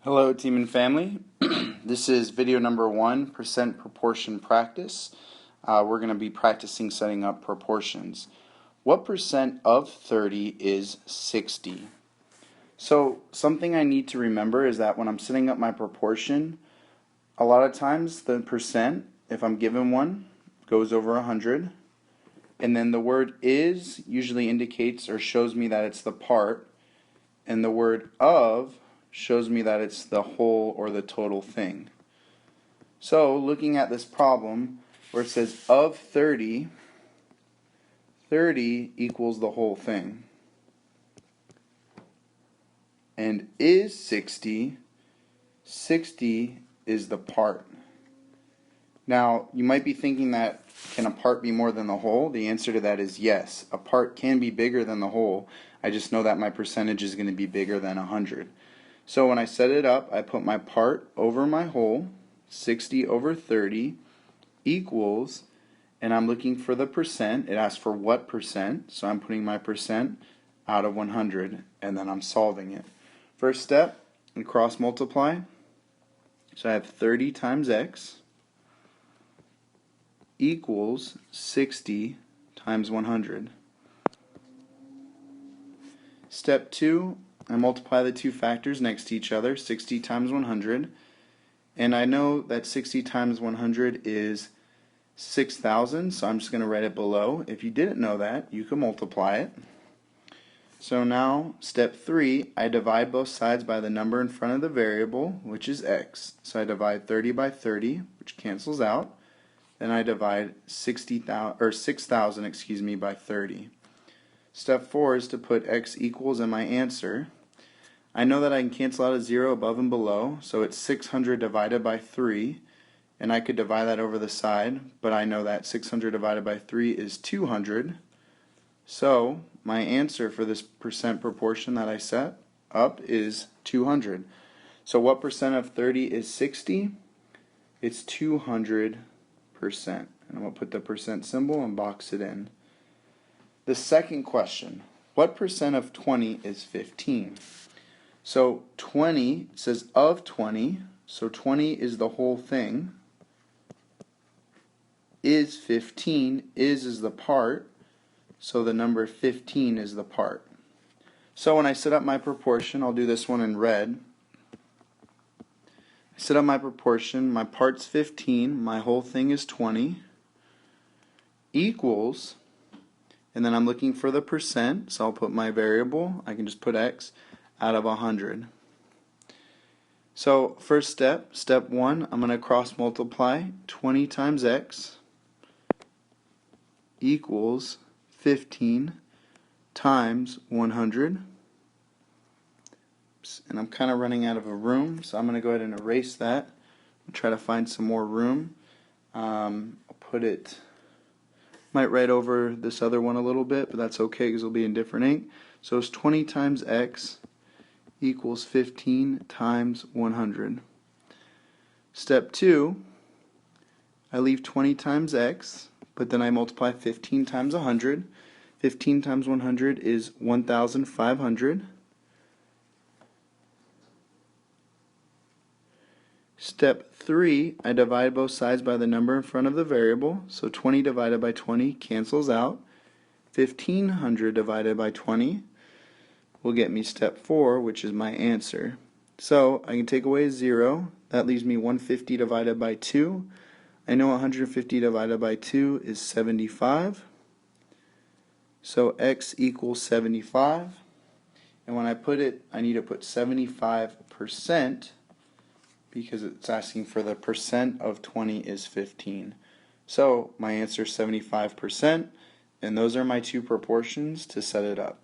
Hello team and family. This is video number 1, percent proportion practice. We're going to be practicing setting up proportions. What percent of 30 is 60? So something I need to remember is that when I'm setting up my proportion, a lot of times the percent, if I'm given one, goes over 100. And then the word is usually indicates or shows me that it's the part. And the word of shows me that it's the whole or the total thing. So looking at this problem where it says of 30, 30 equals the whole thing. And is 60, 60 is the part. Now you might be thinking that can a part be more than the whole? The answer to that is yes. A part can be bigger than the whole. I just know that my percentage is going to be bigger than 100. So when I set it up, I put my part over my whole, 60 over 30 equals, and I'm looking for the percent. It asks for what percent, so I'm putting my percent out of 100, and then I'm solving it. First step, I cross multiply. So I have 30 times x equals 60 times 100. Step 2, I multiply the two factors next to each other, 60 times 100, and I know that 60 times 100 is 6,000, so I'm just going to write it below. If you didn't know that, you can multiply it. So now, step 3, I divide both sides by the number in front of the variable, which is x. So I divide 30 by 30, which cancels out. Then I divide 6,000 by 30. Step 4 is to put x equals in my answer. I know that I can cancel out a 0 above and below, so it's 600 divided by 3, and I could divide that over the side, but I know that 600 divided by 3 is 200. So my answer for this percent proportion that I set up is 200. So what percent of 30 is 60? It's 200%. And I'm going to put the percent symbol and box it in. The second question, what percent of 20 is 15? So 20 says of 20, so 20 is the whole thing. Is 15, is the part, so the number 15 is the part. So when I set up my proportion, I'll do this one in red. I set up my proportion, my part's 15, my whole thing is 20, equals, and then I'm looking for the percent, so I'll put my variable, I can just put x, out of 100. So first step, step 1, I'm going to cross multiply 20 times x equals 15 times 100. And I'm kind of running out of a room, so I'm going to go ahead and erase that and try to find some more room. I'll put it, might write over this other one a little bit, but that's okay because it'll be in different ink. So it's 20 times x equals 15 times 100. Step 2, I leave 20 times x, but then I multiply 15 times 100. 15 times 100 is 1,500. Step 3, I divide both sides by the number in front of the variable, so 20 divided by 20 cancels out. 1,500 divided by 20 will get me step 4, which is my answer. So I can take away a 0. That leaves me 150 divided by 2. I know 150 divided by 2 is 75. So x equals 75. And when I put it, I need to put 75% because it's asking for the percent of 20 is 15. So my answer is 75%, and those are my two proportions to set it up.